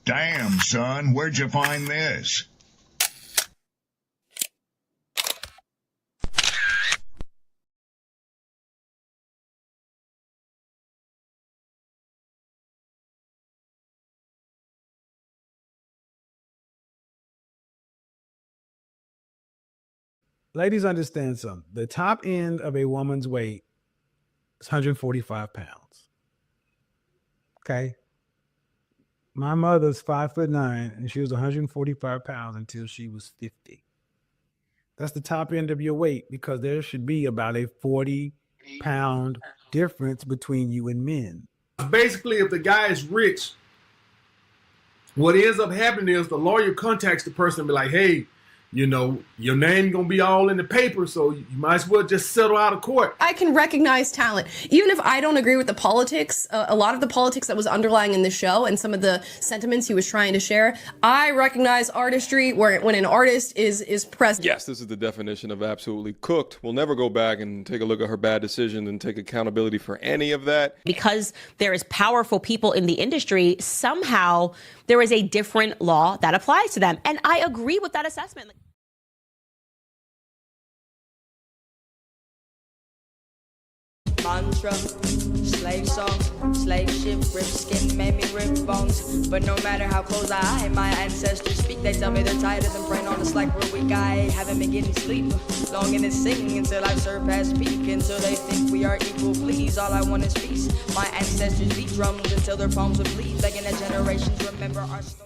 Damn, son, where'd you find this? Ladies, understand something. The top end of a woman's weight is 145 pounds. Okay. My mother's 5'9", and she was 145 pounds until she was 50. That's the top end of your weight, because there should be about a 40-pound difference between you and men. Basically, if the guy is rich, what ends up happening is the lawyer contacts the person and be like, hey, you know, your name gonna be all in the paper, so you might as well just settle out of court. I can recognize talent. Even if I don't agree with the politics, a lot of the politics that was underlying in the show and some of the sentiments he was trying to share, I recognize artistry when an artist is present. Yes, this is the definition of absolutely cooked. We'll never go back and take a look at her bad decision and take accountability for any of that. Because there is powerful people in the industry, somehow there is a different law that applies to them. And I agree with that assessment. Mantra, slave song, slave ship, rip skin, made me rip bones. But no matter how close I, my ancestors speak, they tell me they're tired of them praying on us like we're weak. I haven't been getting sleep, longing to sing until I surpass peak, until they think we are equal. Please, all I want is peace. My ancestors beat drums until their palms would bleed, begging that generations remember our story.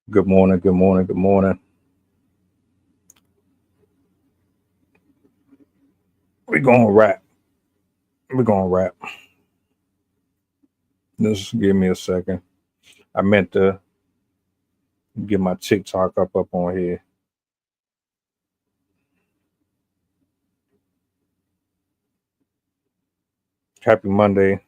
Good morning, good morning, good morning. We're going to wrap. Just give me a second. I meant to get my TikTok up on here. Happy Monday.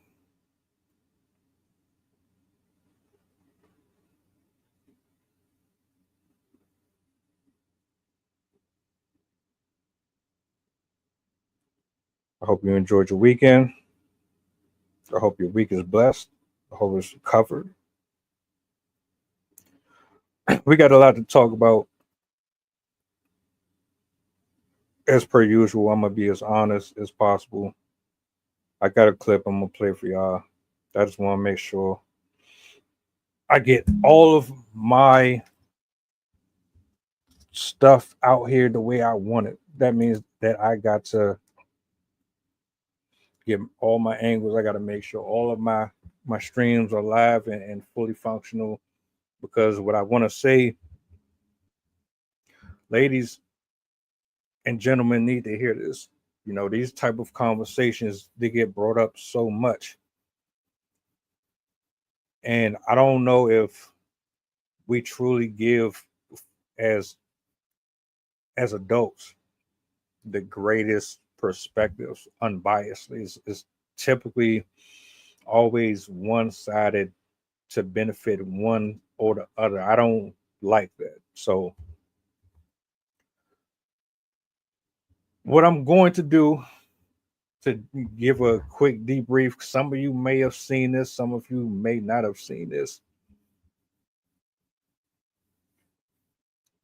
I hope you enjoyed your weekend. I hope your week is blessed. I hope it's covered. We got a lot to talk about. As per usual, I'm going to be as honest as possible. I got a clip I'm going to play for y'all. I just want to make sure I get all of my stuff out here the way I want it. That means that I got to get all my angles. I got to make sure all of my streams are live and fully functional, because what I want to say, ladies and gentlemen, need to hear this. You know, these type of conversations, they get brought up so much. And I don't know if we truly give, as adults, the greatest perspectives unbiasedly. Is typically always one-sided to benefit one or the other. I don't like that. So what I'm going to do, to give a quick debrief, some of you may have seen this, some of you may not have seen this.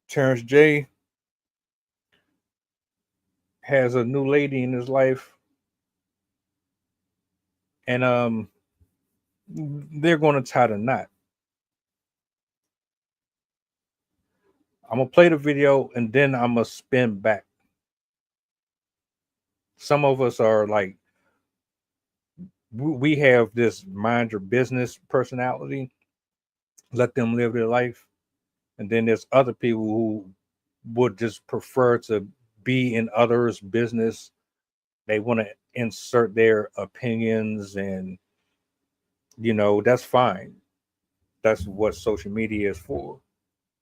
Terrence J has a new lady in his life, and they're going to tie the knot. I'm going to play the video and then I'm going to spin back. Some of us are like, we have this mind your business personality. Let them live their life. And then there's other people who would just prefer to be in others' business. They want to insert their opinions, and, you know, that's fine. That's what social media is for.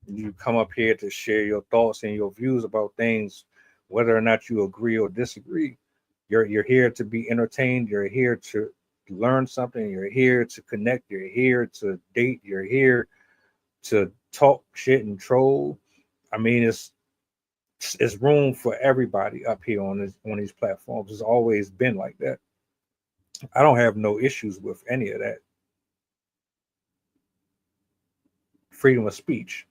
You come up here to share your thoughts and your views about things, whether or not you agree or disagree. You're here to be entertained. You're here to learn something. You're here to connect. You're here to date. You're here to talk shit and troll. I mean, it's room for everybody up here on these platforms. It's always been like that. I don't have no issues with any of that. Freedom of speech.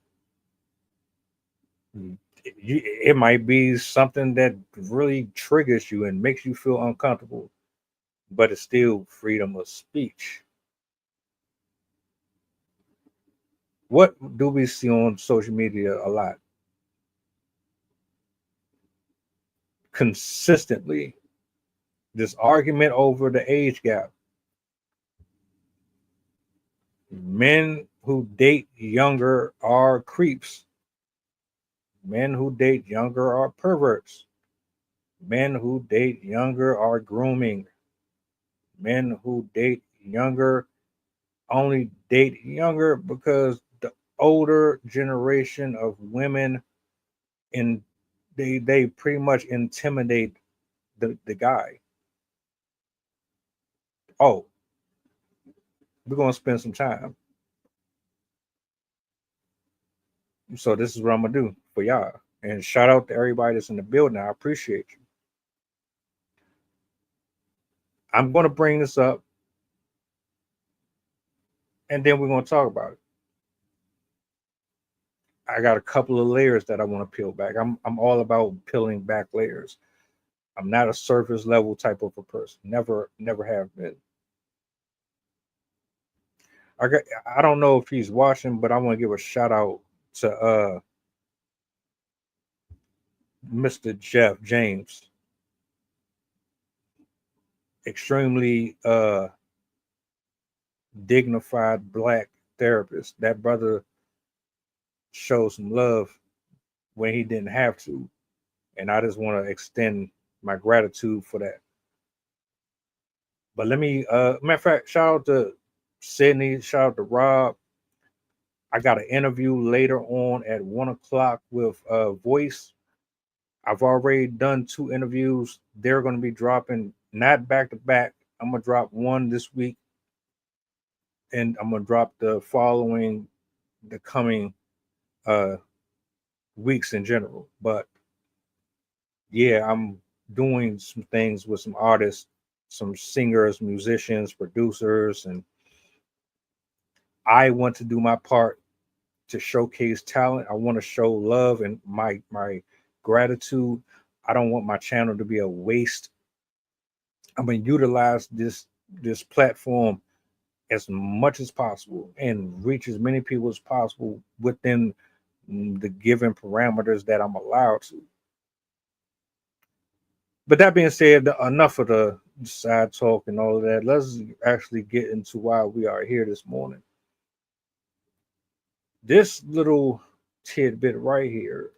It might be something that really triggers you and makes you feel uncomfortable, but it's still freedom of speech. What do we see on social media a lot? Consistently, this argument over the age gap. Men who date younger are creeps. Men who date younger are perverts. Men who date younger are grooming. Men who date younger only date younger because the older generation of women they pretty much intimidate the guy. Oh, we're gonna spend some time. So this is what I'm gonna do for y'all. And shout out to everybody that's in the building. I appreciate you. I'm gonna bring this up and then we're gonna talk about it. I got a couple of layers that I want to peel back. I'm all about peeling back layers. I'm not a surface level type of a person. Never have been. I don't know if he's watching, but I want to give a shout out to Mr. Jeff James. Extremely dignified black therapist. That brother showed some love when he didn't have to. And I just want to extend my gratitude for that. But let me matter of fact, shout out to Sydney, shout out to Rob. I got an interview later on at 1:00 with Voice. I've already done 2 interviews. They're going to be dropping not back to back. I'm going to drop one this week and I'm going to drop the coming weeks in general. But yeah, I'm doing some things with some artists, some singers, musicians, producers, and I want to do my part to showcase talent. I want to show love and my gratitude. I don't want my channel to be a waste. I'm going to utilize this platform as much as possible and reach as many people as possible within the given parameters that I'm allowed to. But that being said, enough of the side talk and all of that. Let's actually get into why we are here this morning. This little tidbit right here.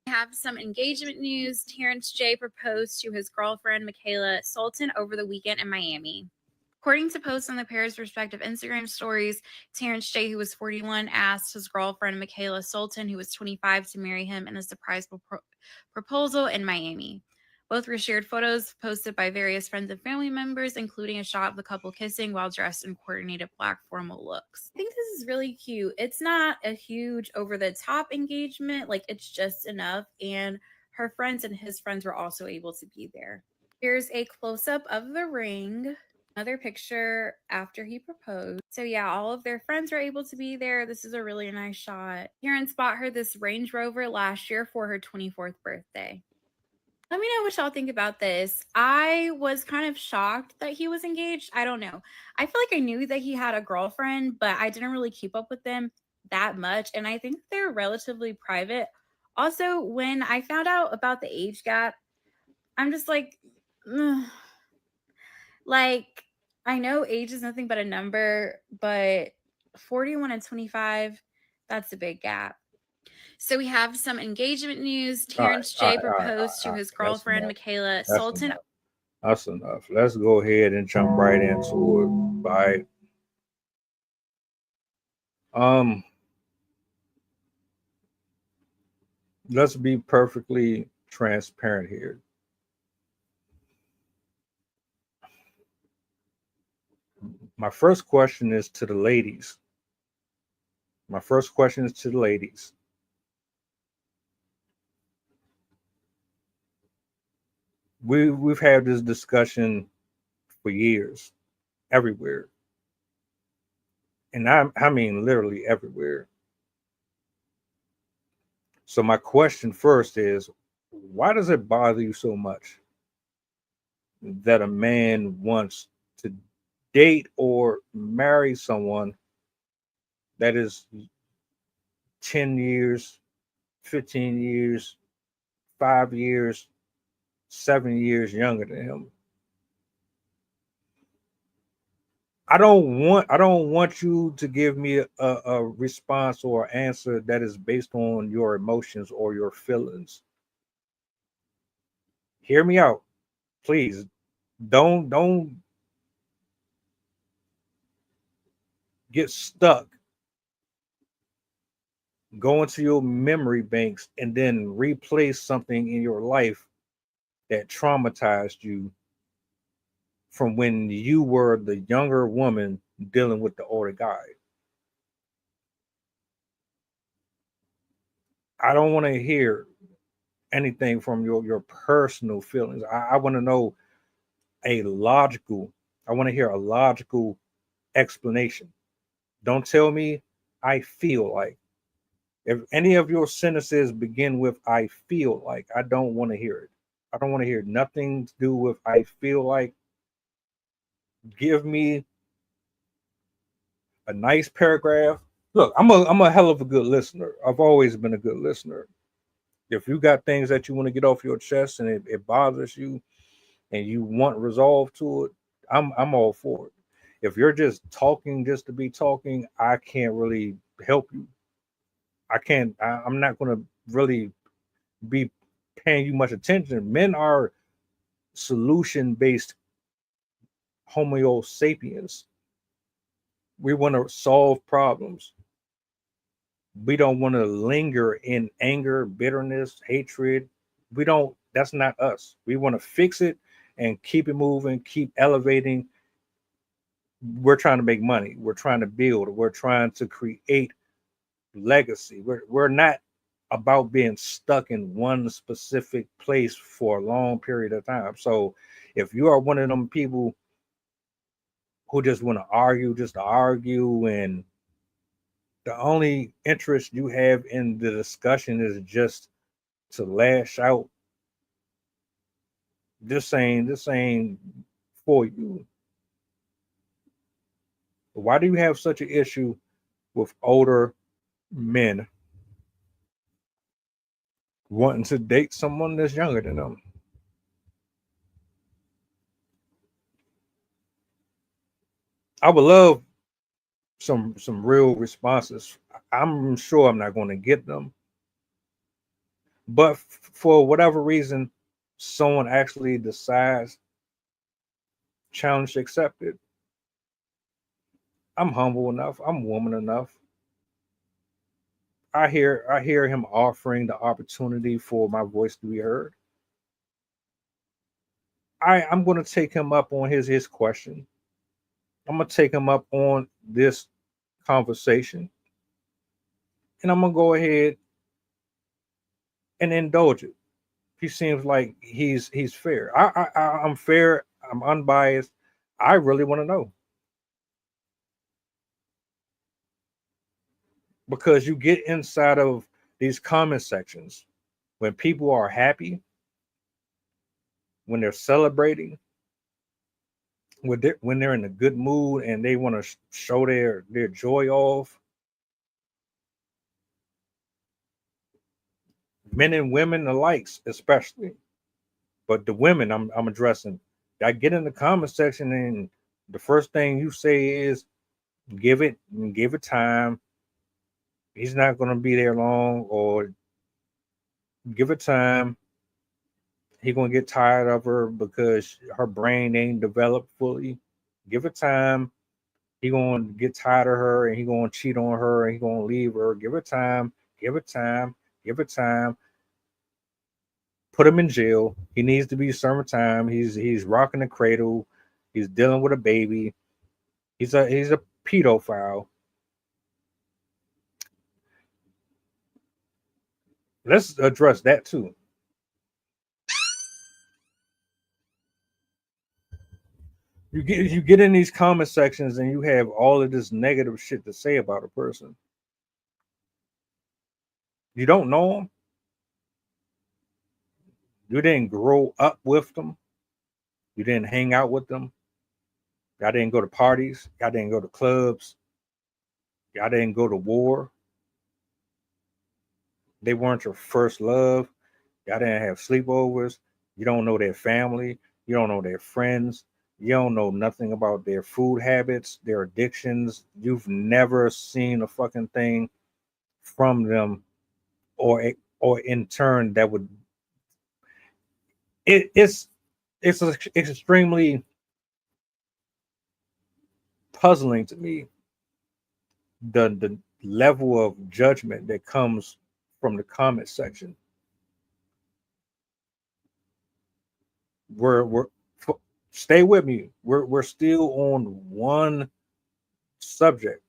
Have some engagement news. Terrence J proposed to his girlfriend, Michaela Sultan, over the weekend in Miami. According to posts on the pair's respective Instagram stories, Terrence J, who was 41, asked his girlfriend, Michaela Sultan, who was 25, to marry him in a surprise proposal in Miami. Both were shared photos posted by various friends and family members, including a shot of the couple kissing while dressed in coordinated black formal looks. I think this is really cute. It's not a huge over-the-top engagement. Like, it's just enough. And her friends and his friends were also able to be there. Here's a close-up of the ring. Another picture after he proposed. So yeah, all of their friends were able to be there. This is a really nice shot. Terrence bought her this Range Rover last year for her 24th birthday. Let me know what y'all think about this. I was kind of shocked that he was engaged. I don't know. I feel like I knew that he had a girlfriend, but I didn't really keep up with them that much. And I think they're relatively private. Also, when I found out about the age gap, I'm just like, ugh. Like, I know age is nothing but a number, but 41 and 25, that's a big gap. So we have some engagement news. Terrence J proposed to his girlfriend, Michaela Sultan. That's enough. Let's go ahead and jump right into it. Right. Let's be perfectly transparent here. My first question is to the ladies. My first question is to the ladies. We've had this discussion for years, everywhere, and I mean literally everywhere. So my question first is, why does it bother you so much that a man wants to date or marry someone that is 10 years, 15 years, 5 years, 7 years younger than him? I don't want you to give me a response or answer that is based on your emotions or your feelings. Hear me out, please. Don't get stuck. Go into your memory banks and then replace something in your life that traumatized you from when you were the younger woman dealing with the older guy. I don't want to hear anything from your personal feelings. I want to know I want to hear a logical explanation. Don't tell me I feel like. If any of your sentences begin with I feel like, I don't want to hear it. I don't want to hear nothing to do with I feel like. Give me a nice paragraph. Look, I'm a hell of a good listener. I've always been a good listener. If you got things that you want to get off your chest and it bothers you and you want resolve to it, I'm all for it. If you're just talking just to be talking, I can't really help you. I'm not going to really be paying you much attention. Men are solution based Homo sapiens. We want to solve problems. We don't want to linger in anger, bitterness, hatred. That's not us. We want to fix it and keep it moving, keep elevating. We're trying to make money. We're trying to build. We're trying to create legacy. We're not about being stuck in one specific place for a long period of time. So if you are one of them people who just want to argue just to argue, and the only interest you have in the discussion is just to lash out, this ain't for you. Why do you have such an issue with older men wanting to date someone that's younger than them? I would love some real responses. I'm sure I'm not going to get them, but for whatever reason, someone actually decides challenge accepted. I'm humble enough. I'm woman enough. I hear him offering the opportunity for my voice to be heard. I'm going to take him up on his question. I'm going to take him up on this conversation, and I'm going to go ahead and indulge it. He seems like he's fair. I'm fair. I'm unbiased. I really want to know, because you get inside of these comment sections when people are happy, when they're celebrating, when they're in a good mood and they want to show their joy off. Men and women alike, especially, but the women I'm addressing. I get in the comment section and the first thing you say is give it time. He's not going to be there long, or give it time. He going to get tired of her because her brain ain't developed fully. Give it time. He going to get tired of her and he going to cheat on her and he going to leave her. Give it time. Give it time. Give it time. Put him in jail. He needs to be serving time. He's rocking the cradle. He's dealing with a baby. He's a pedophile. Let's address that too. You get in these comment sections and you have all of this negative shit to say about a person. You don't know them. You didn't grow up with them. You didn't hang out with them. Y'all didn't go to parties. Y'all didn't go to clubs. Y'all didn't go to war. They weren't your first love. Y'all didn't have sleepovers. You don't know their family. You don't know their friends. You don't know nothing about their food habits, their addictions. You've never seen a fucking thing from them, or in turn that would. It's extremely puzzling to me, the level of judgment that comes from the comment section. We're stay with me. We're still on one subject.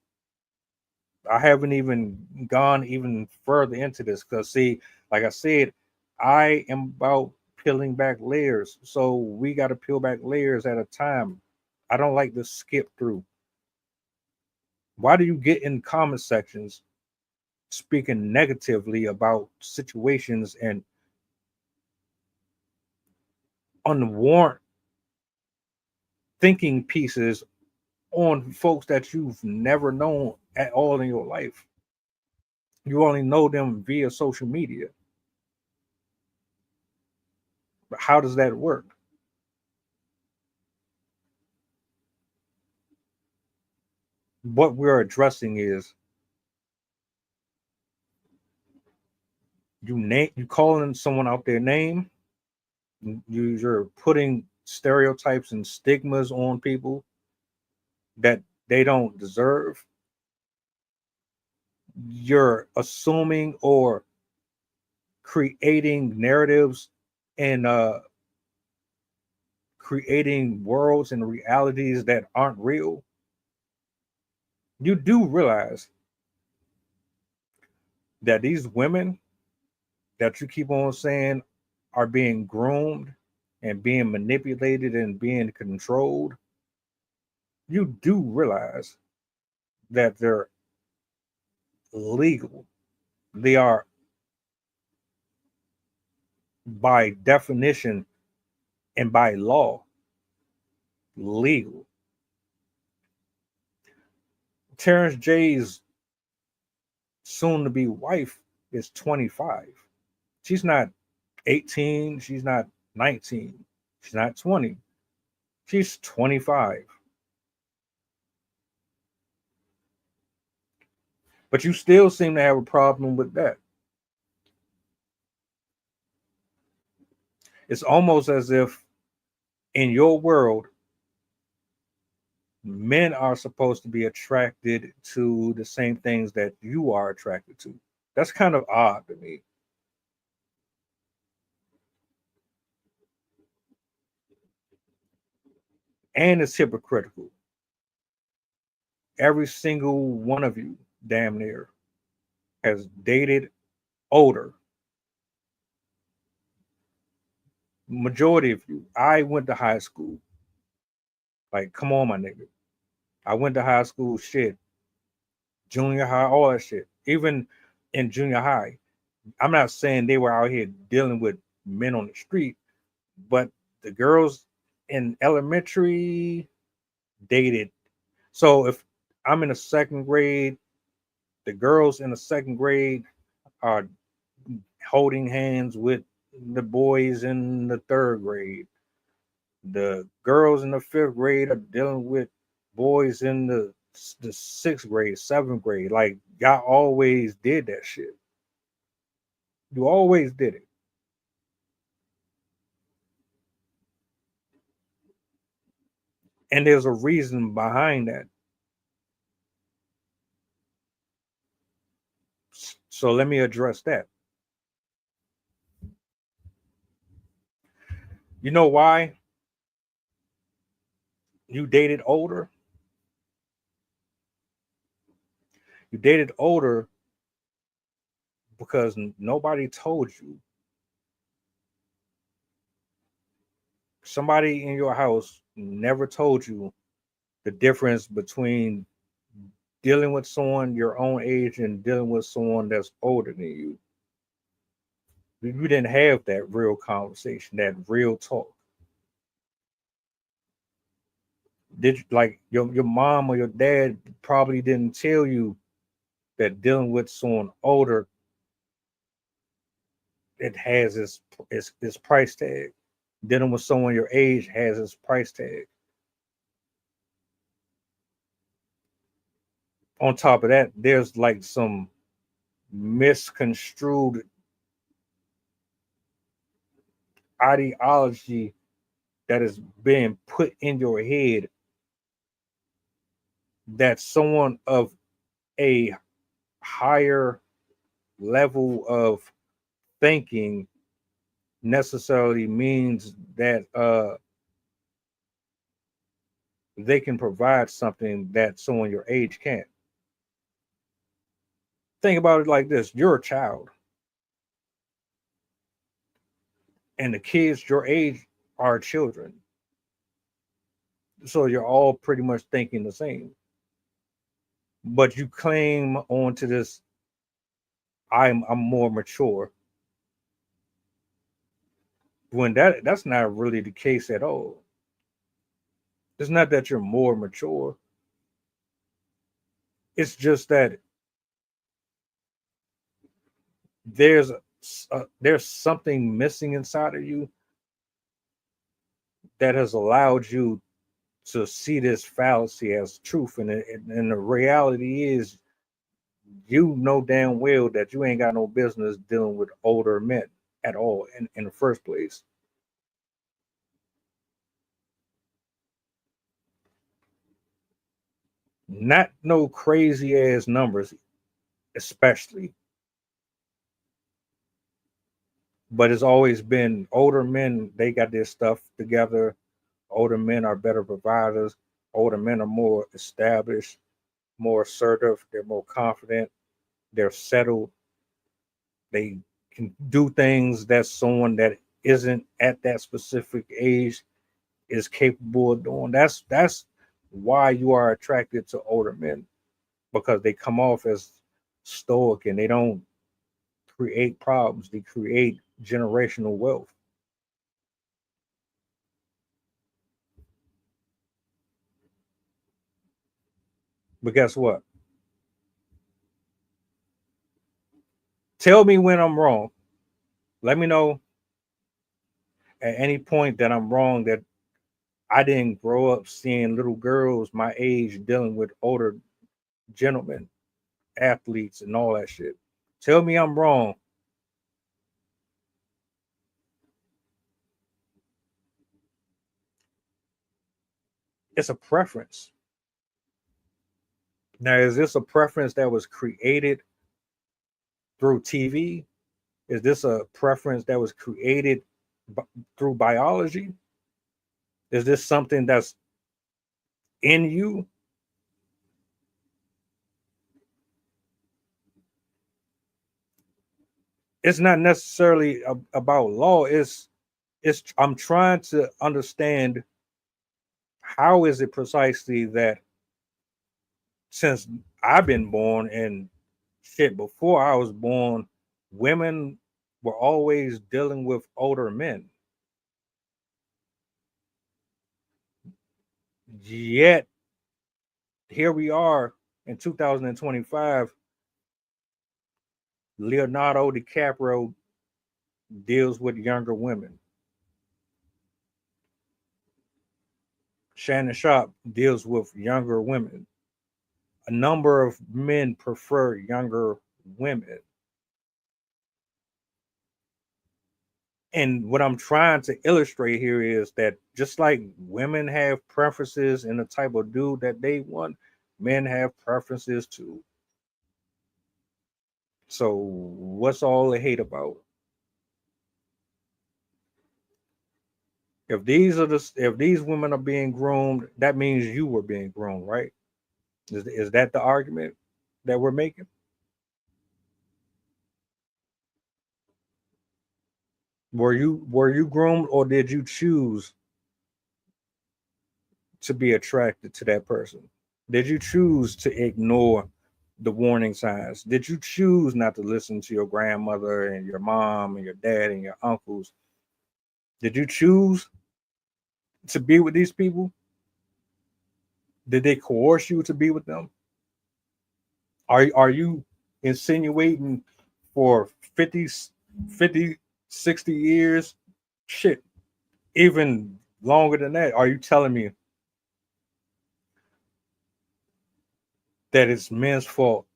I haven't even gone even further into this because, see, like I said, I am about peeling back layers. So we got to peel back layers at a time. I don't like to skip through. Why do you get in comment sections speaking negatively about situations and unwarranted thinking pieces on folks that you've never known at all in your life? You only know them via social media. But how does that work? What we're addressing is you calling someone out their name. You're putting stereotypes and stigmas on people that they don't deserve. You're assuming or creating narratives and creating worlds and realities that aren't real. You do realize that these women that you keep on saying are being groomed and being manipulated and being controlled, you do realize that they're legal. They are, by definition and by law, legal. Terrence J's soon to be wife is 25. She's not 18. She's not 19. She's not 20. She's 25. But you still seem to have a problem with that. It's almost as if in your world, men are supposed to be attracted to the same things that you are attracted to. That's kind of odd to me. And it's hypocritical. Every single one of you, damn near, has dated older. Majority of you. I went to high school. Like, come on, my nigga. I went to high school, shit. Junior high, all that shit. Even in junior high, I'm not saying they were out here dealing with men on the street, but the girls in elementary dated. So if I'm in the second grade, the girls in the second grade are holding hands with the boys in the third grade. The girls in the fifth grade are dealing with boys in the sixth grade, seventh grade. Like, y'all always did that shit. You always did it. And there's a reason behind that. So let me address that. You know why you dated older? You dated older because nobody told you. Somebody in your house never told you the difference between dealing with someone your own age and dealing with someone that's older than you. You didn't have that real conversation, that real talk. Did you, like your mom or your dad probably didn't tell you that dealing with someone older, it has its price tag. Dealing with someone your age has its price tag. On top of that, there's like some misconstrued ideology that is being put in your head that someone of a higher level of thinking necessarily means that they can provide something that someone your age can't. Think about it like this: you're a child, and the kids your age are children. So you're all pretty much thinking the same. But you claim onto this, I'm more mature. When that's not really the case at all. It's not that you're more mature. It's just that there's something missing inside of you that has allowed you to see this fallacy as truth. And the reality is, you know damn well that you ain't got no business dealing with older men at all in the first place. Not no crazy ass numbers, especially. But it's always been older men, they got their stuff together. Older men are better providers. Older men are more established, more assertive. They're more confident. They're settled. They can do things that someone that isn't at that specific age is capable of doing. That's why you are attracted to older men, because they come off as stoic and they don't create problems. They create generational wealth. But guess what? Tell me when I'm wrong. Let me know at any point that I'm wrong, that I didn't grow up seeing little girls my age dealing with older gentlemen, athletes, and all that shit. Tell me I'm wrong. It's a preference. Now, is this a preference that was created through TV? Is this a preference that was created through biology? Is this something that's in you? It's not necessarily about law. It's I'm trying to understand, how is it precisely that since I've been born and shit before I was born, women were always dealing with older men. Yet here we are in 2025. Leonardo DiCaprio deals with younger women. Shannon Sharp deals with younger women. A number of men prefer younger women. And what I'm trying to illustrate here is that just like women have preferences in the type of dude that they want, men have preferences too. So what's all the hate about? If these women are being groomed, that means you were being groomed, right? Is that the argument? that we're making? Were you groomed, or did you choose to be attracted to that person? Did you choose to ignore the warning signs? Did you choose not to listen to your grandmother and your mom and your dad and your uncles? Did you choose to be with these people? Did they coerce you to be with them? Are you insinuating for 50, 60 years? Shit, even longer than that. Are you telling me that it's men's fault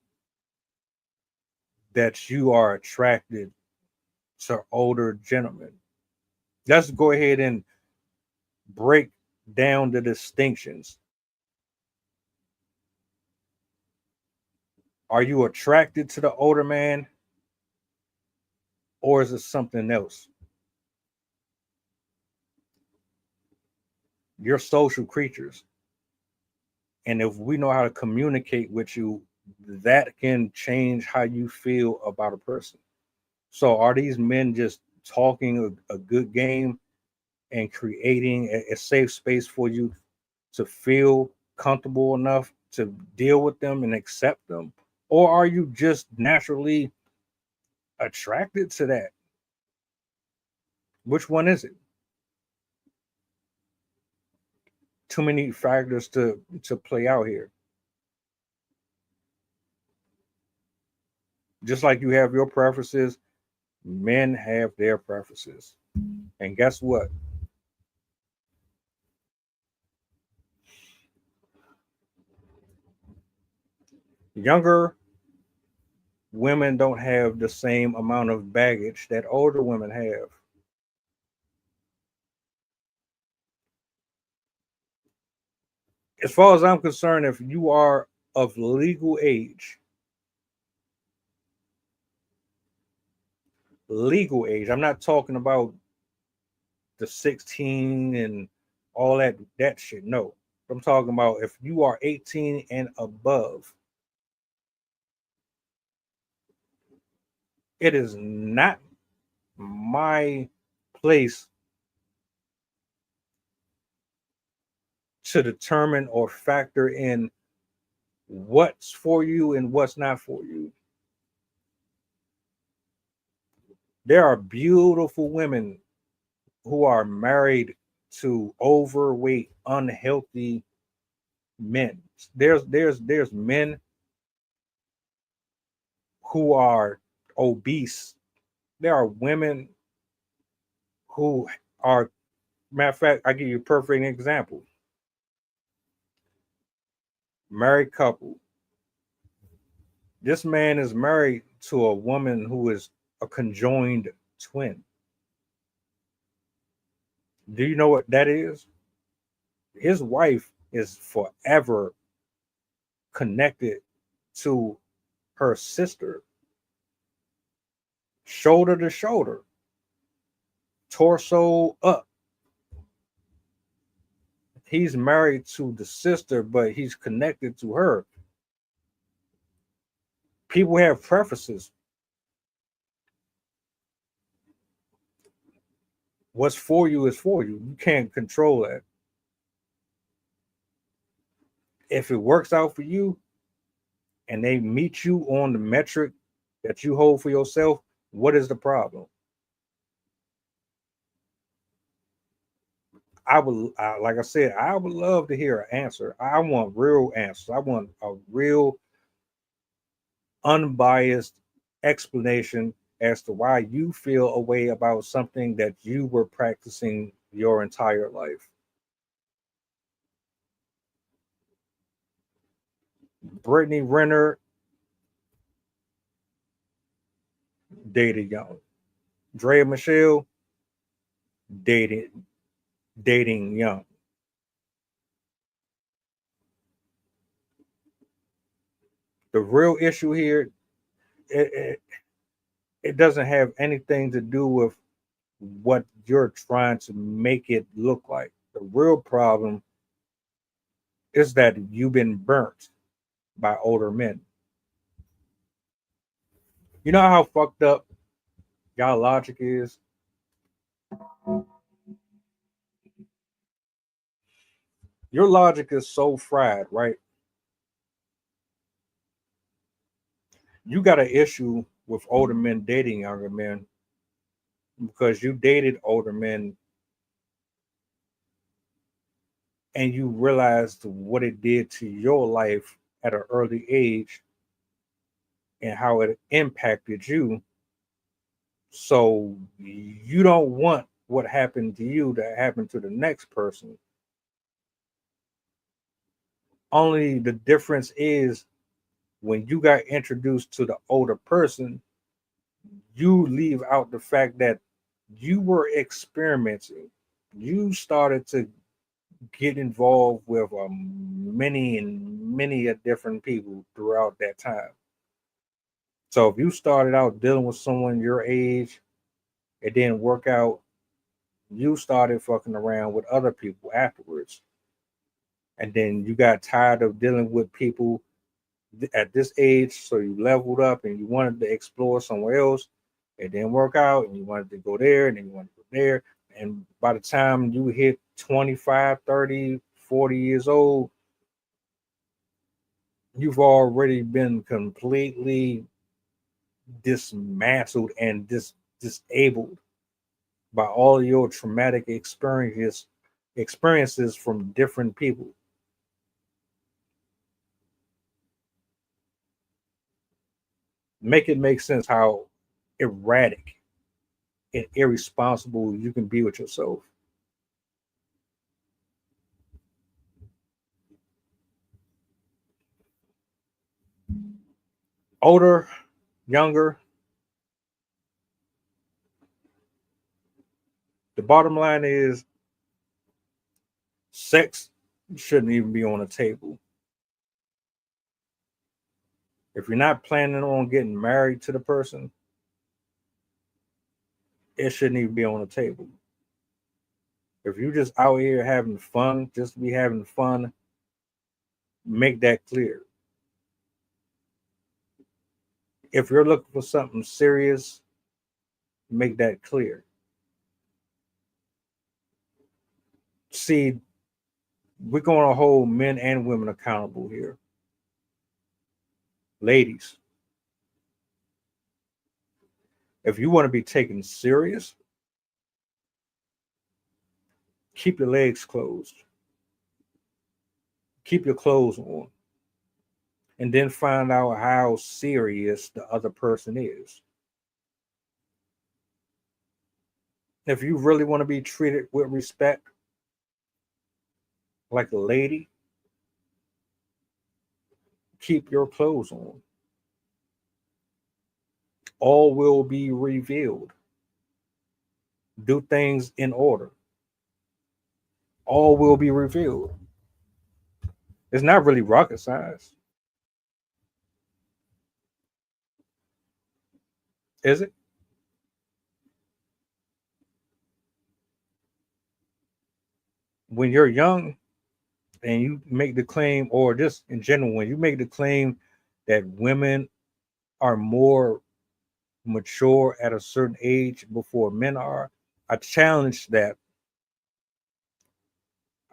that you are attracted to older gentlemen? Let's go ahead and break down the distinctions. Are you attracted to the older man, or is it something else? You're social creatures. And if we know how to communicate with you, that can change how you feel about a person. So are these men just talking a good game and creating a safe space for you to feel comfortable enough to deal with them and accept them? Or are you just naturally attracted to that? Which one is it? Too many factors to play out here. Just like you have your preferences, men have their preferences. And guess what? Younger women don't have the same amount of baggage that older women have. As far as I'm concerned, if you are of legal age, I'm not talking about the 16 and all that shit. No, I'm talking about if you are 18 and above, it is not my place to determine or factor in what's for you and what's not for you. There are beautiful women who are married to overweight, unhealthy men. There's men who are obese. There are women who are, matter of fact, I give you a perfect example. Married couple. This man is married to a woman who is a conjoined twin. Do you know what that is? His wife is forever connected to her sister, shoulder to shoulder, torso up. He's married to the sister, but he's connected to her. People have preferences. What's for you is for you. You can't control that. If it works out for you and they meet you on the metric that you hold for yourself, what is the problem? Like I said, I would love to hear an answer. I want real answers. I want a real unbiased explanation as to why you feel a way about something that you were practicing your entire life. Brittany Renner dated young. Drea Michelle dating young. The real issue here, it doesn't have anything to do with what you're trying to make it look like. The real problem is that you've been burnt by older men. You know how fucked up y'all logic is? Your logic is so fried, right? You got an issue with older men dating younger men because you dated older men and you realized what it did to your life at an early age and how it impacted you. So you don't want what happened to you to happen to the next person. Only the difference is when you got introduced to the older person, you leave out the fact that you were experimenting. You started to get involved with many different people throughout that time. So if you started out dealing with someone your age, it didn't work out, you started fucking around with other people afterwards. And then you got tired of dealing with people at this age, so you leveled up and you wanted to explore somewhere else. It didn't work out, and you wanted to go there, and then you wanted to go there. And by the time you hit 25, 30, 40 years old, you've already been completely dismantled and disabled by all your traumatic experiences from different people. Make it make sense how erratic and irresponsible you can be with yourself. Older, younger, the bottom line is sex shouldn't even be on the table. If you're not planning on getting married to the person, it shouldn't even be on the table. If you're just out here having fun, just to be having fun, make that clear. If you're looking for something serious, make that clear. See, we're going to hold men and women accountable here. Ladies, if you want to be taken serious, keep your legs closed, keep your clothes on, and then find out how serious the other person is. If you really want to be treated with respect, like a lady, keep your clothes on. All will be revealed. Do things in order. All will be revealed. It's not really rocket science, is it? When you're young and you make the claim, or just in general, when you make the claim that women are more mature at a certain age before men are, I challenge that.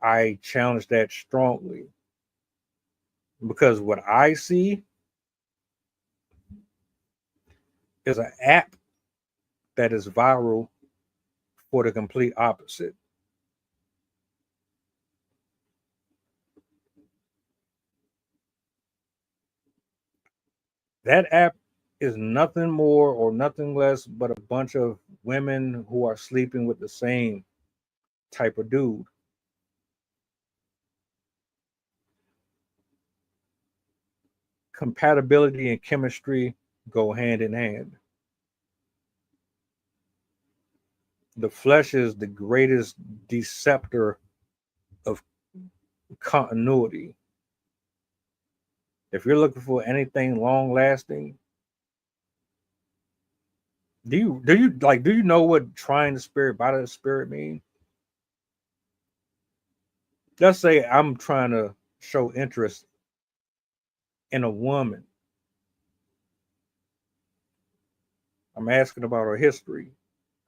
I challenge that strongly because what I see is an app that is viral for the complete opposite. That app is nothing more or nothing less but a bunch of women who are sleeping with the same type of dude. Compatibility and chemistry go hand in hand. The flesh is the greatest deceptor of continuity. If you're looking for anything long lasting, do you know what trying the spirit by the spirit mean? Let's say I'm trying to show interest in a woman I'm asking about her history,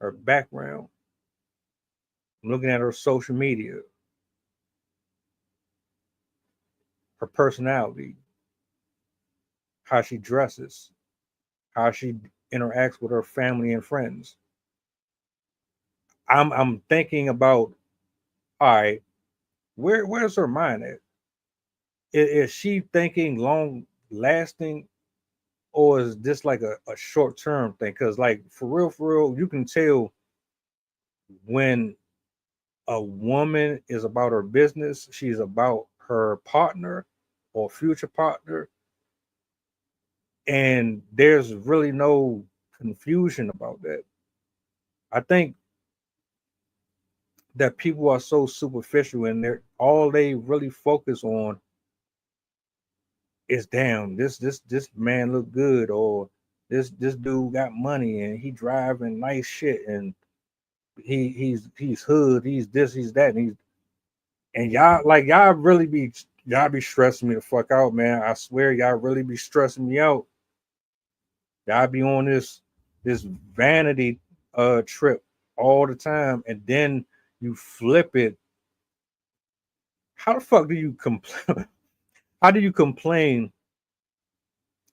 her background. I'm looking at her social media, her personality, how she dresses, how she interacts with her family and friends. I'm thinking about, all right, where's her mind at? Is she thinking long lasting, or is this like a short term thing? Because like for real, you can tell when a woman is about her business, she's about her partner or future partner, and there's really no confusion about that. I think that people are so superficial and they're all they really focus on is damn this man look good, or this dude got money and he driving nice shit, and he's hood, he's this, he's that, and y'all like y'all be stressing me the fuck out, man. I swear y'all really be stressing me out. Y'all be on this vanity trip all the time, and then you flip it. How the fuck do you complain? How do you complain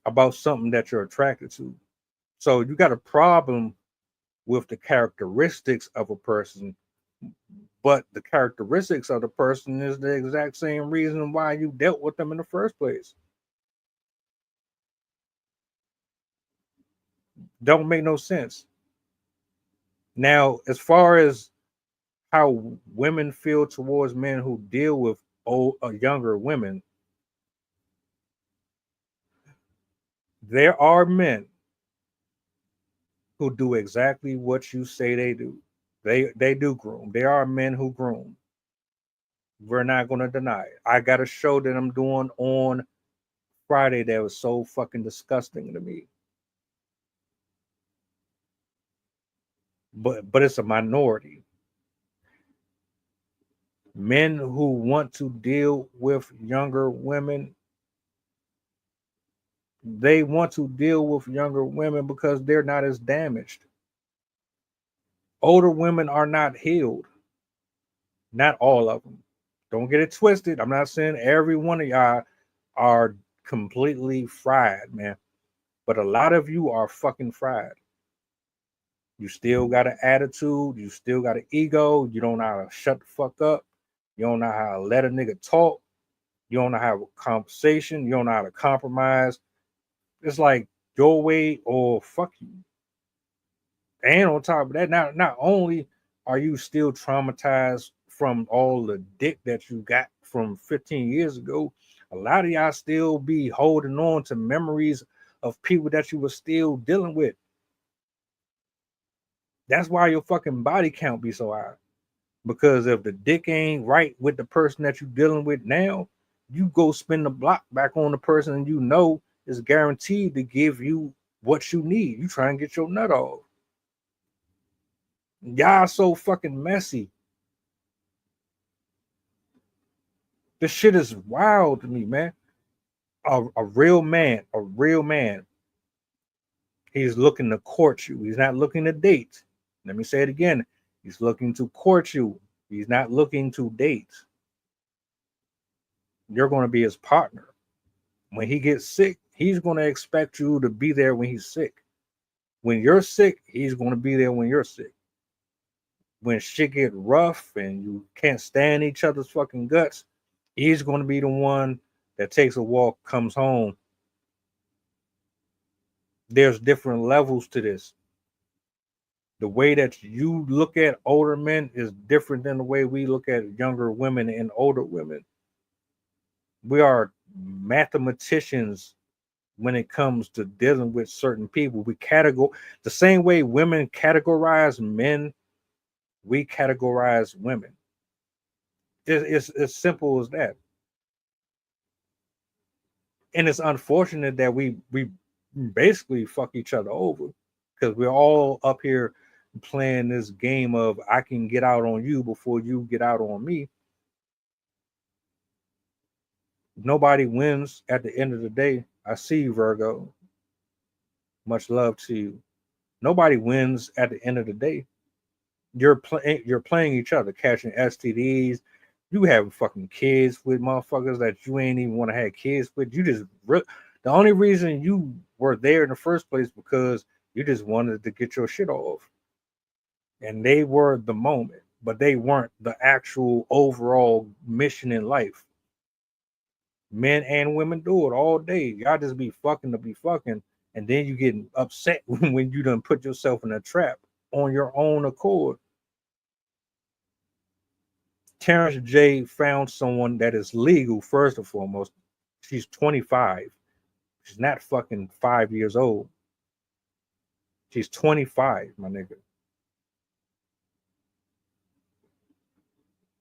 about something that you're attracted to? So you got a problem with the characteristics of a person, but the characteristics of the person is the exact same reason why you dealt with them in the first place. Don't make no sense. Now, as far as how women feel towards men who deal with younger women, there are men who do exactly what you say they do. They do groom. There are men who groom. We're not going to deny it. I got a show that I'm doing on Friday that was so fucking disgusting to me. But it's a minority. Men who want to deal with younger women, they want to deal with younger women because they're not as damaged. Older women are not healed. Not all of them. Don't get it twisted. I'm not saying every one of y'all are completely fried, man. But a lot of you are fucking fried. You still got an attitude. You still got an ego. You don't know how to shut the fuck up. You don't know how to let a nigga talk. You don't know how to have a conversation. You don't know how to compromise. It's like your way or fuck you. And on top of that, not only are you still traumatized from all the dick that you got from 15 years ago, a lot of y'all still be holding on to memories of people that you were still dealing with. That's why your fucking body count be so high. Because if the dick ain't right with the person that you're dealing with now, you go spin the block back on the person you know is guaranteed to give you what you need. You try and get your nut off. Y'all so fucking messy. This shit is wild to me, man. A real man, he's looking to court you. He's not looking to date. Let me say it again. He's looking to court you. He's not looking to date. You're going to be his partner. When he gets sick, he's going to expect you to be there when he's sick. When you're sick, he's going to be there when you're sick. When shit get rough and you can't stand each other's fucking guts, he's going to be the one that takes a walk, comes home. There's different levels to this. The way that you look at older men is different than the way we look at younger women and older women. We are mathematicians when it comes to dealing with certain people. We the same way women categorize men, we categorize women. It's as simple as that. And it's unfortunate that we basically fuck each other over because we're all up here playing this game of I can get out on you before you get out on me. Nobody wins at the end of the day. I see you, Virgo. Much love to you. Nobody wins at the end of the day. You're playing each other, catching STDs. You have fucking kids with motherfuckers that you ain't even want to have kids with. You just the only reason you were there in the first place because you just wanted to get your shit off. And they were the moment, but they weren't the actual overall mission in life. Men and women do it all day. Y'all just be fucking to be fucking, and then you getting upset when you done put yourself in a trap on your own accord. Terrence J found someone that is legal, first and foremost. She's 25. She's not fucking 5 years old. She's 25, my nigga.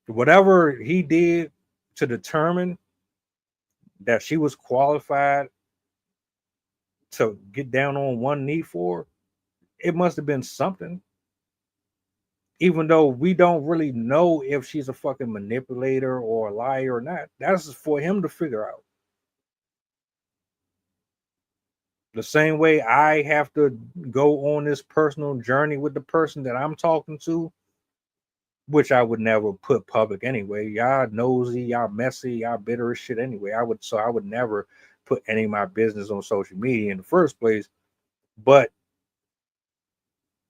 Whatever he did to determine that she was qualified to get down on one knee for, it must have been something. Even though we don't really know if she's a fucking manipulator or a liar or not. That's for him to figure out. The same way I have to go on this personal journey with the person that I'm talking to, which I would never put public anyway. Y'all nosy, y'all messy, y'all bitter as shit anyway. I would never put any of my business on social media in the first place. But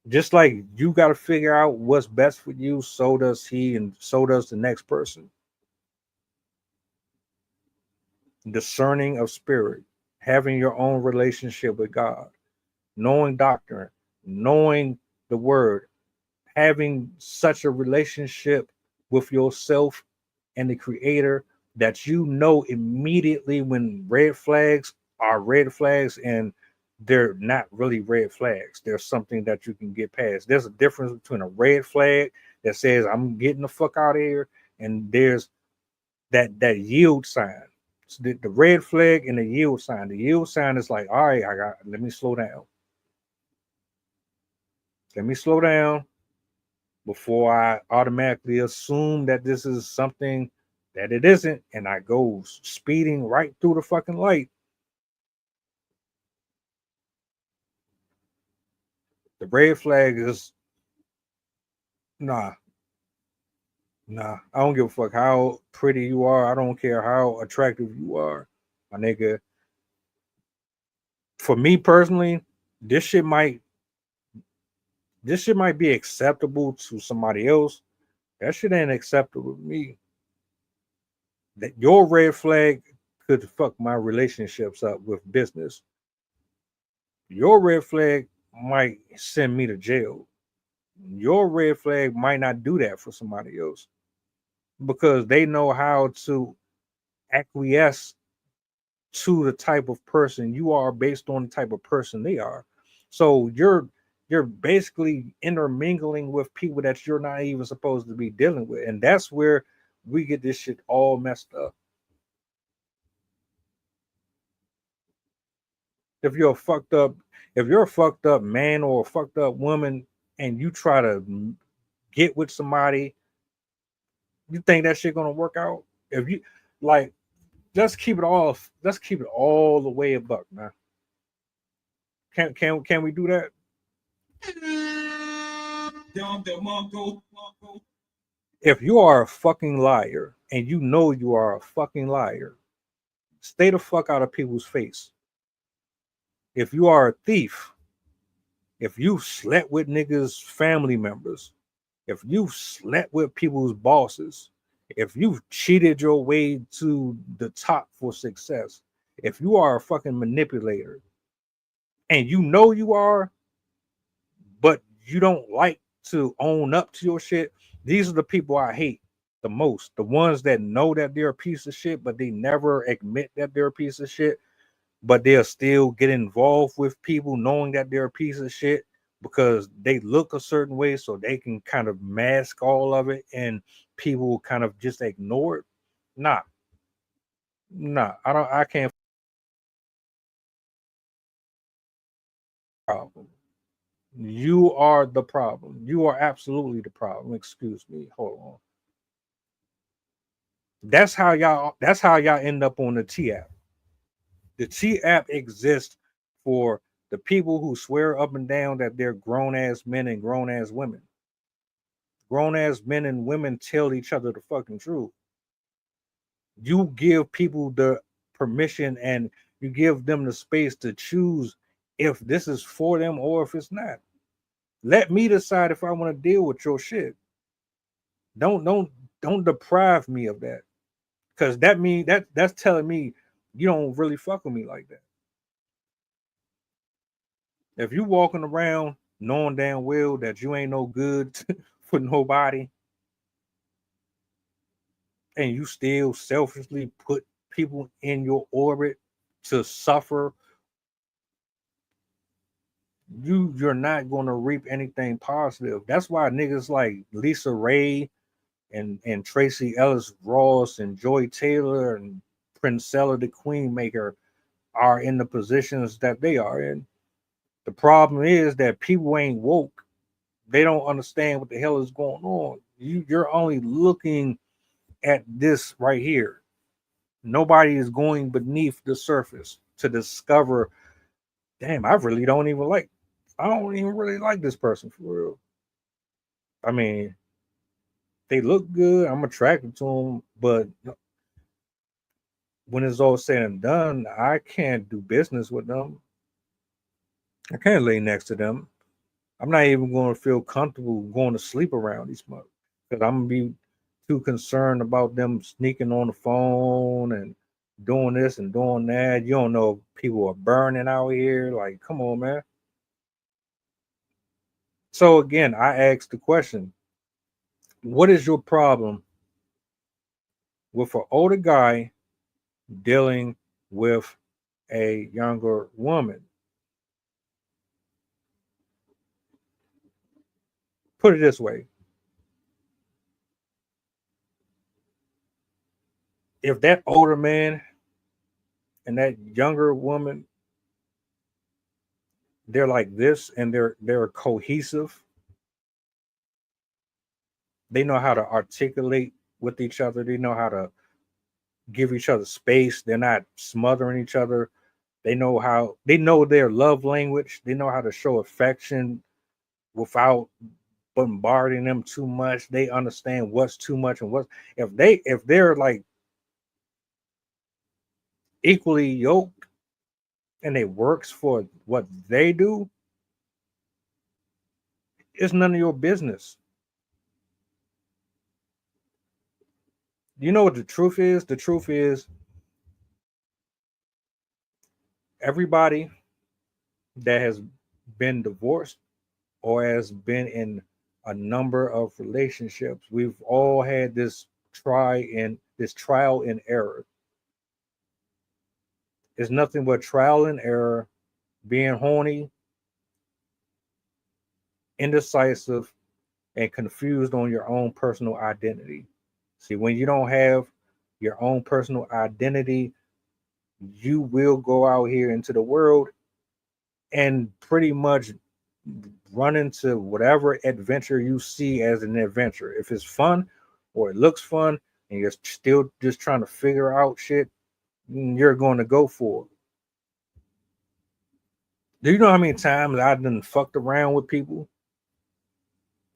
just like you got to figure out what's best for you, so does he, and so does the next person. Discerning of spirit, having your own relationship with God, knowing doctrine, knowing the word, having such a relationship with yourself and the creator that you know immediately when red flags are red flags and they're not really red flags. There's something that you can get past. There's a difference between a red flag that says I'm getting the fuck out of here, and there's that yield sign. So the red flag and the yield sign. The yield sign is like, all right, let me slow down. Let me slow down before I automatically assume that this is something that it isn't, and I go speeding right through the fucking light. The red flag is nah. I don't give a fuck how pretty you are. I don't care how attractive you are, my nigga. For me personally, this shit might be acceptable to somebody else. That shit ain't acceptable to me. That your red flag could fuck my relationships up with business. Your red flag might send me to jail. Your red flag might not do that for somebody else because they know how to acquiesce to the type of person you are based on the type of person they are. So you're basically intermingling with people that you're not even supposed to be dealing with, and that's where we get this shit all messed up. If you're a fucked up man or a fucked up woman and you try to get with somebody, you think that shit gonna work out? If you like, let's keep it all the way a buck, man. Can we do that? If you are a fucking liar and you know you are a fucking liar, stay the fuck out of people's face. If you are a thief, if you slept with niggas' family members, if you slept with people's bosses, if you've cheated your way to the top for success, if you are a fucking manipulator and you know you are, but you don't like to own up to your shit, these are the people I hate the most. The ones that know that they're a piece of shit, but they never admit that they're a piece of shit, but they'll still get involved with people knowing that they're a piece of shit because they look a certain way so they can kind of mask all of it and people will kind of just ignore it. Nah, I can't. Problem. You are the problem. You are absolutely the problem. Excuse me. Hold on. That's how y'all end up on the T app. The T app exists for the The people who swear up and down that they're grown-ass men and grown-ass women. Grown-ass men and women tell each other the fucking truth. You give people the permission and you give them the space to choose if this is for them or if it's not. Let me decide if I want to deal with your shit. Don't deprive me of that. Because that's telling me you don't really fuck with me like that. If you walking around knowing damn well that you ain't no good for nobody, and you still selfishly put people in your orbit to suffer, you're not going to reap anything positive. That's why niggas like Lisa Ray and Tracy Ellis Ross and Joy Taylor and Princella the Queenmaker are in the positions that they are in. The problem is that people ain't woke. They don't understand what the hell is going on. You're only looking at this right here. Nobody is going beneath the surface to discover, damn, I don't even really like this person for real. I mean, they look good. I'm attracted to them, but when it's all said and done, I can't do business with them. I can't lay next to them. I'm not even going to feel comfortable going to sleep around these motherfuckers because I'm going to be too concerned about them sneaking on the phone and doing this and doing that. You don't know if people are burning out here. Like, come on, man. So again, I asked the question, what is your problem with an older guy dealing with a younger woman? Put it this way. If that older man and that younger woman, they're like this and they're cohesive, they know how to articulate with each other, they know how to give each other space, they're not smothering each other, they know their love language, they know how to show affection without bombarding them too much. They understand what's too much and what if they're like equally yoked and it works for what they do, it's none of your business. You know what the truth is? The truth is everybody that has been divorced or has been in a number of relationships, we've all had this trial and error. It's nothing but trial and error, being horny, indecisive, and confused on your own personal identity. See, when you don't have your own personal identity, you will go out here into the world and pretty much run into whatever adventure you see as an adventure. If it's fun or it looks fun and you're still just trying to figure out shit, you're going to go for it. Do you know how many times I've done fucked around with people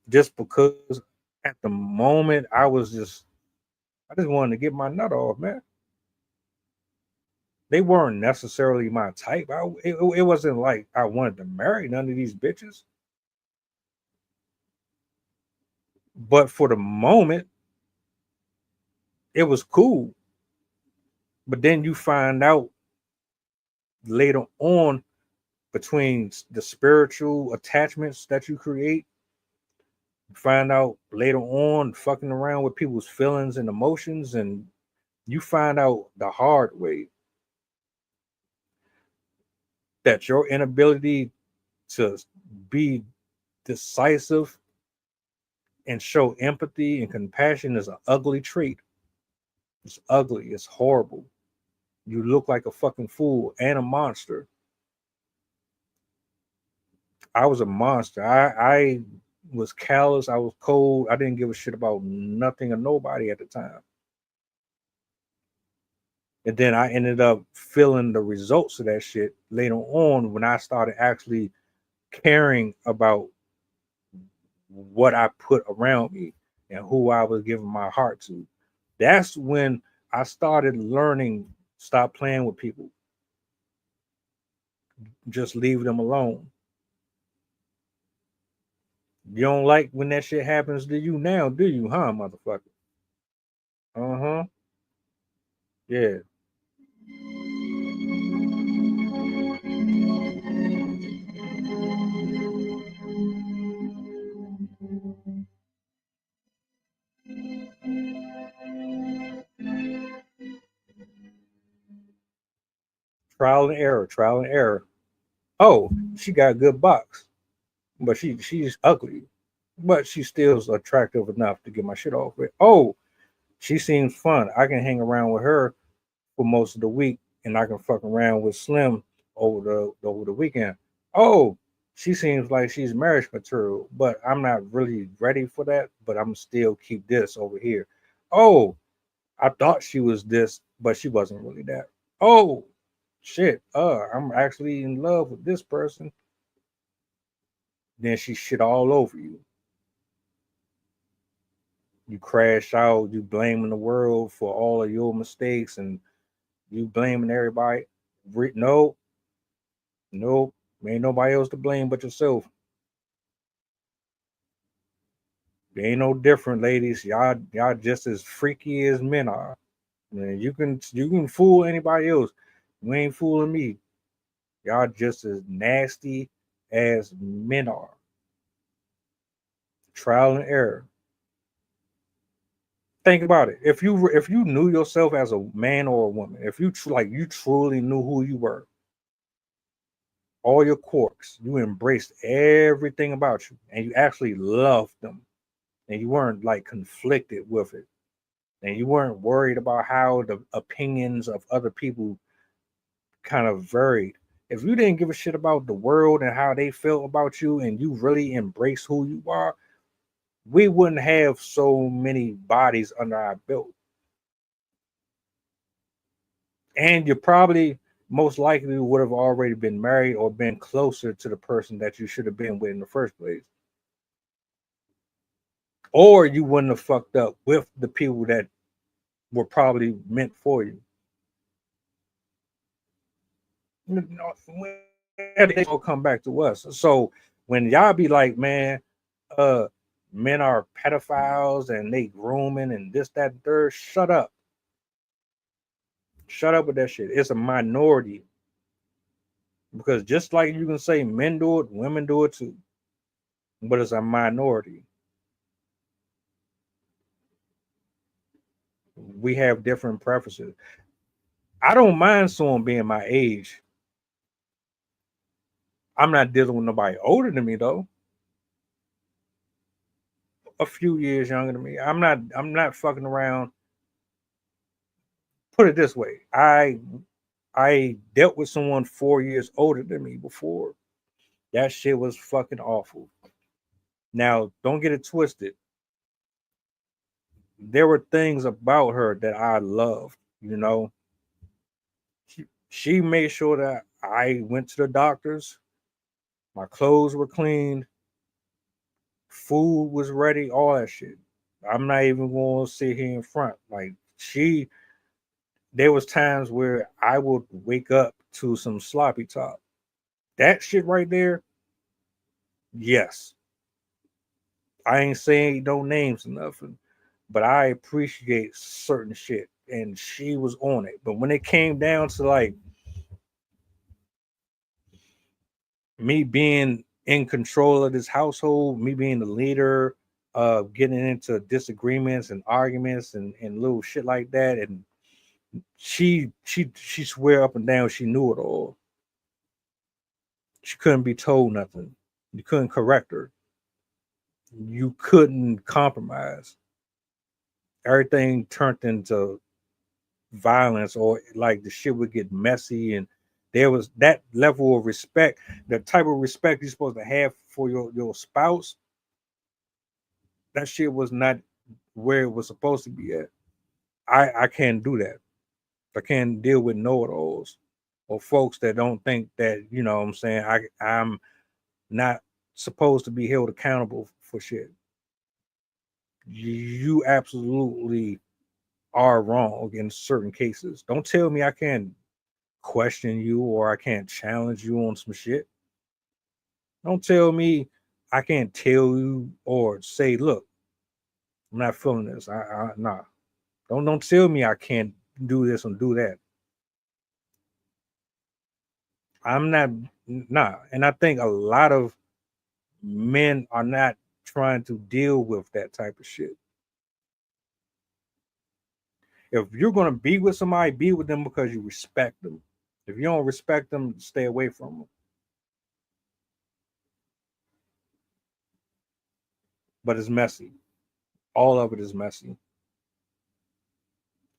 just because at the moment I just wanted to get my nut off, man. They weren't necessarily my type. It wasn't like I wanted to marry none of these bitches. But for the moment, it was cool. But then you find out later on between the spiritual attachments that you create, you find out later on fucking around with people's feelings and emotions, and you find out the hard way that your inability to be decisive and show empathy and compassion is an ugly trait. It's ugly. It's horrible. You look like a fucking fool and a monster. I was a monster. I was callous. I was cold. I didn't give a shit about nothing or nobody at the time. And then I ended up feeling the results of that shit later on when I started actually caring about what I put around me and who I was giving my heart to. That's when I started learning, stop playing with people. Just leave them alone. You don't like when that shit happens to you now, do you, huh, motherfucker? Uh-huh. Yeah. Trial and error, trial and error. Oh, she got a good box, but she's ugly, but she still's attractive enough to get my shit off with. Oh, she seems fun. I can hang around with her for most of the week, and I can fuck around with Slim over the weekend. Oh, she seems like she's marriage material, but I'm not really ready for that. But I'm still keep this over here. Oh, I thought she was this, but she wasn't really that. Oh, shit. I'm actually in love with this person. Then she shit all over you. You crash out. You blaming the world for all of your mistakes, and you blaming everybody. No, no, ain't nobody else to blame but yourself. There ain't no different, ladies. Y'all just as freaky as men are. Man, you can fool anybody else. You ain't fooling me. Y'all just as nasty as men are. Trial and error. Think about it. If you knew yourself as a man or a woman, if you you truly knew who you were, all your quirks, you embraced everything about you, and you actually loved them, and you weren't like conflicted with it, and you weren't worried about how the opinions of other people kind of varied. If you didn't give a shit about the world and how they felt about you, and you really embrace who you are, we wouldn't have so many bodies under our belt. And you probably most likely would have already been married or been closer to the person that you should have been with in the first place. Or you wouldn't have fucked up with the people that were probably meant for you. They all come back to us. So when y'all be like, man, uh, men are pedophiles and they grooming and this, that, and third, shut up. Shut up with that shit. It's a minority. Because just like you can say men do it, women do it too. But it's a minority. We have different preferences. I don't mind someone being my age. I'm not dealing with nobody older than me though. A few years younger than me. I'm not fucking around. Put it this way. I dealt with someone 4 years older than me before. That shit was fucking awful. Now, don't get it twisted. There were things about her that I loved, you know. She made sure that I went to the doctors, my clothes were cleaned, food was ready, all that shit. I'm not even going to sit here in front. Like there was times where I would wake up to some sloppy top. That shit right there, yes. I ain't saying no names or nothing, but I appreciate certain shit. And she was on it. But when it came down to like me being in control of this household, me being the leader, getting into disagreements and arguments and little shit like that, and she swear up and down she knew it all. She couldn't be told nothing. You couldn't correct her. You couldn't compromise. Everything turned into violence, or like the shit would get messy, and there was that level of respect, the type of respect you're supposed to have for your spouse. That shit was not where it was supposed to be at. I can't do that. I can't deal with know-it-alls or folks that don't think that, you know what I'm saying, I'm not supposed to be held accountable for shit. You absolutely are wrong in certain cases. Don't tell me I can't question you or I can't challenge you on some shit. Don't tell me I can't tell you or say, look, I'm not feeling this. Nah. Don't tell me I can't do this and do that. I'm not nah. And I think a lot of men are not trying to deal with that type of shit. If you're gonna be with somebody, be with them because you respect them. If you don't respect them, stay away from them. But it's messy. All of it is messy.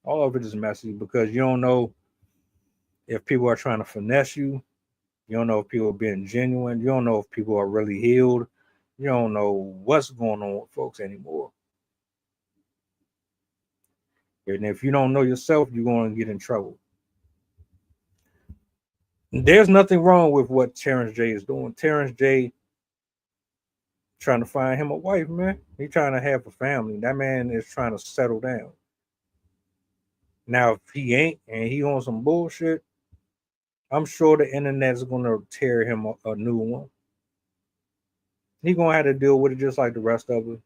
All of it is messy because you don't know if people are trying to finesse you. You don't know if people are being genuine. You don't know if people are really healed. You don't know what's going on with folks anymore. And if you don't know yourself, you're going to get in trouble. There's nothing wrong with what Terrence J is doing. Terrence J trying to find him a wife, man. He's trying to have a family. That man is trying to settle down. Now, if he ain't and he on some bullshit, I'm sure the internet is going to tear him a new one. He's going to have to deal with it just like the rest of us.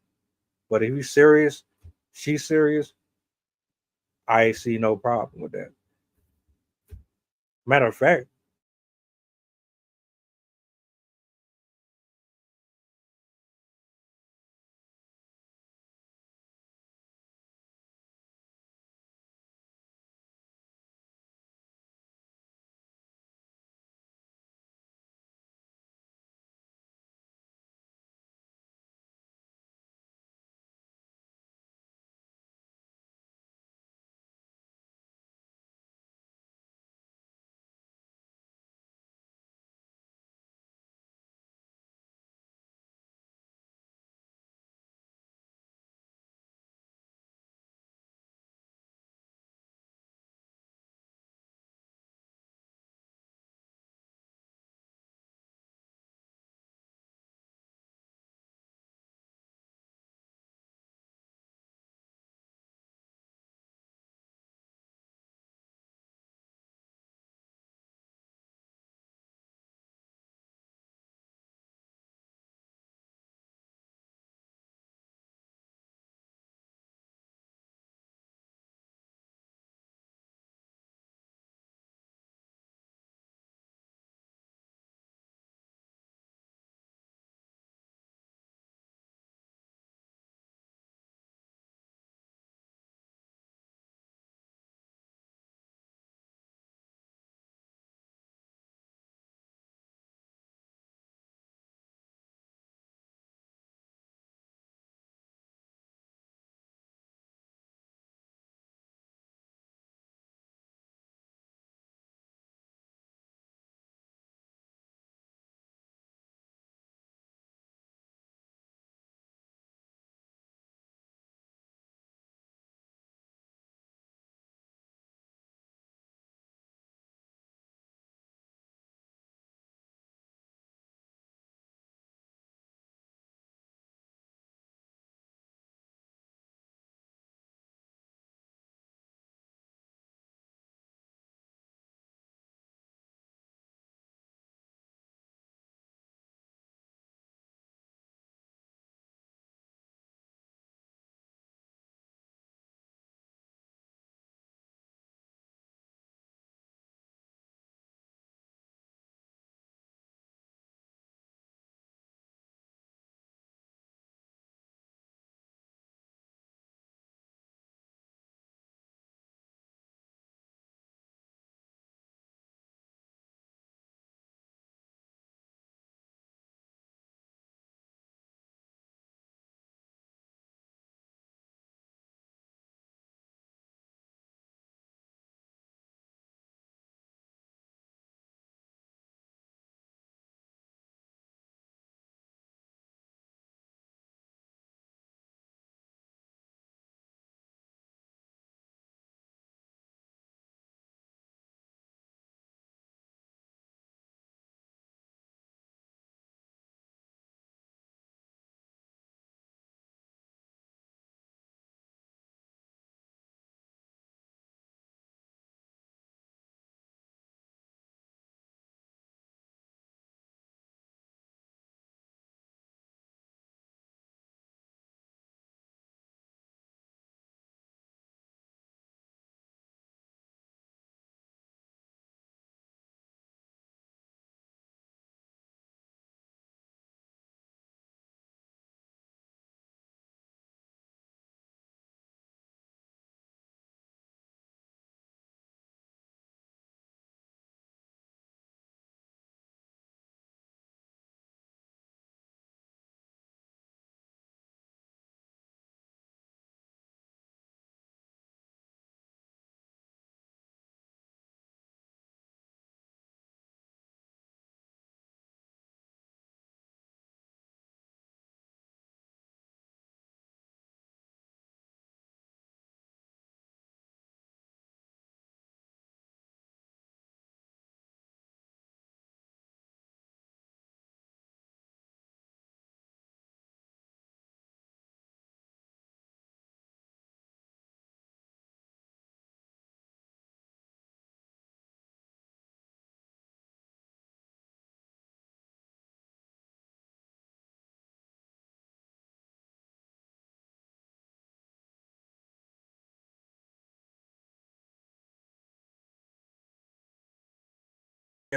But if he's serious, she's serious, I see no problem with that. Matter of fact,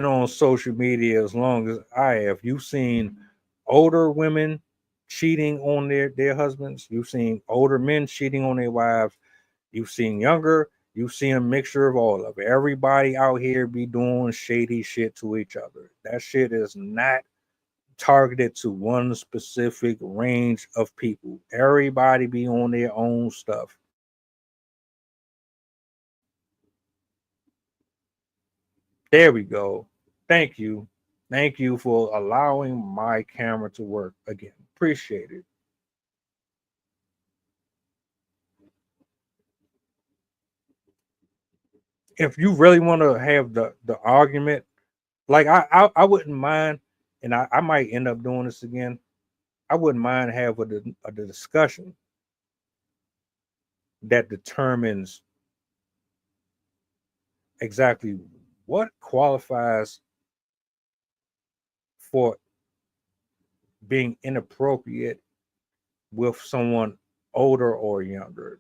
on social media as long as I have, you've seen older women cheating on their husbands. You've seen older men cheating on their wives. You've seen younger. You've seen a mixture of all of it. Everybody out here be doing shady shit to each other. That shit is not targeted to one specific range of people. Everybody be on their own stuff. There we go. Thank you. Thank you for allowing my camera to work again. Appreciate it. If you really want to have the argument, like I wouldn't mind, and I might end up doing this again. I wouldn't mind having a discussion that determines exactly what qualifies for being inappropriate with someone older or younger.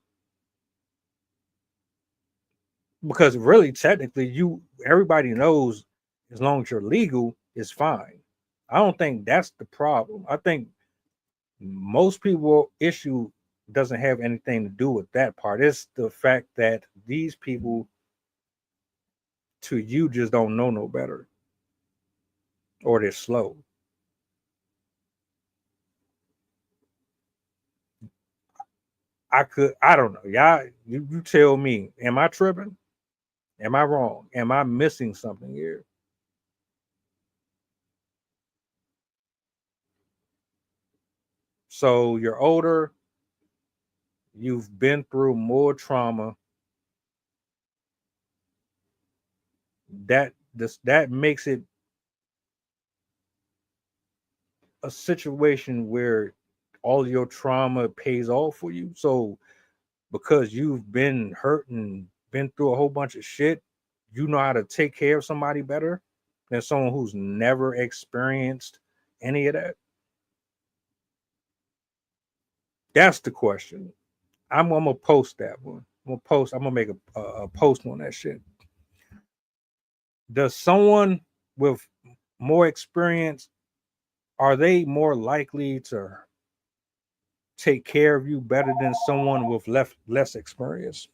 Because really, technically, everybody knows as long as you're legal, it's fine. I don't think that's the problem. I think most people issue doesn't have anything to do with that part. It's the fact that these people to you just don't know no better, or they're slow. I don't know. Y'all, you tell me, am I tripping? Am I wrong? Am I missing something here? So you're older, you've been through more trauma. That makes it a situation where all your trauma pays off for you. So because you've been hurt and been through a whole bunch of shit, you know how to take care of somebody better than someone who's never experienced any of that. That's the question. I'm gonna post that one. I'm gonna make a post on that shit. Does someone with more experience, are they more likely to take care of you better than someone with less experience?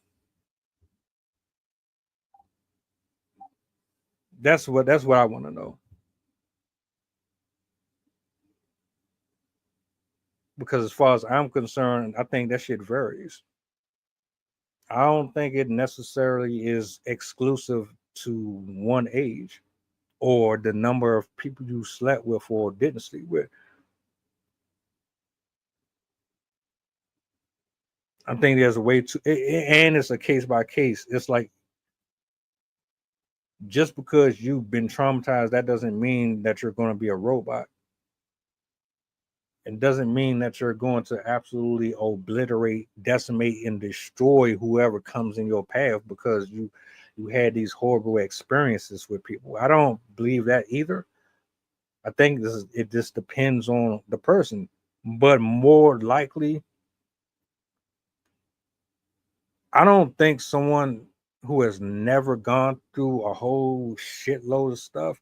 That's what I want to know. Because as far as I'm concerned, I think that shit varies. I don't think it necessarily is exclusive to one age or the number of people you slept with or didn't sleep with. I think there's a way to, and it's a case by case. It's like just because you've been traumatized, that doesn't mean that you're going to be a robot. It doesn't mean that you're going to absolutely obliterate, decimate, and destroy whoever comes in your path because you had these horrible experiences with people. I don't believe that either. I think it just depends on the person, but more likely, I don't think someone who has never gone through a whole shitload of stuff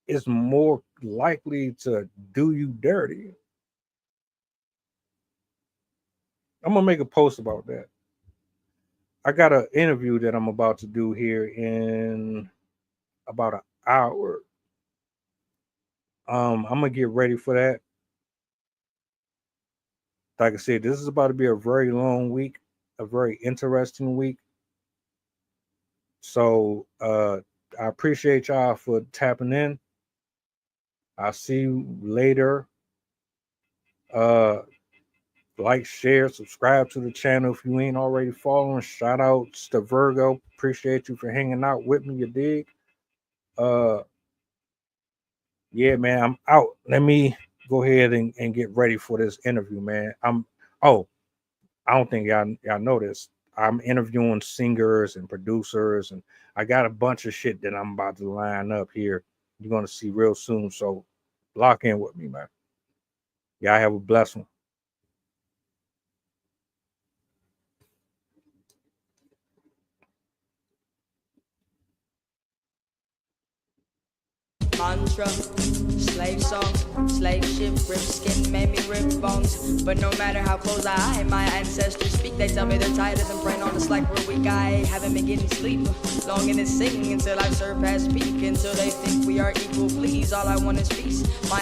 is more likely to do you dirty. I'm gonna make a post about that. I got an interview that I'm about to do here in about an hour. I'm gonna get ready for that. Like I said, this is about to be a very long week, a very interesting week. So I appreciate y'all for tapping in. I'll see you later. Like, share, subscribe to the channel if you ain't already following. Shout out to Virgo. Appreciate you for hanging out with me, you dig? Yeah, man, I'm out. Let me go ahead and get ready for this interview, man. I don't think y'all know this. I'm interviewing singers and producers, and I got a bunch of shit that I'm about to line up here. You're gonna see real soon. So lock in with me, man. Y'all have a blessed one. Contra, slave song, slave ship, rip skin, made me rip bones. But no matter how close I, my ancestors speak, they tell me they're tired of them praying on us like we're weak. I haven't been getting sleep, longing to sing until I've surpassed peak, until they think we are equal. Please, all I want is peace. My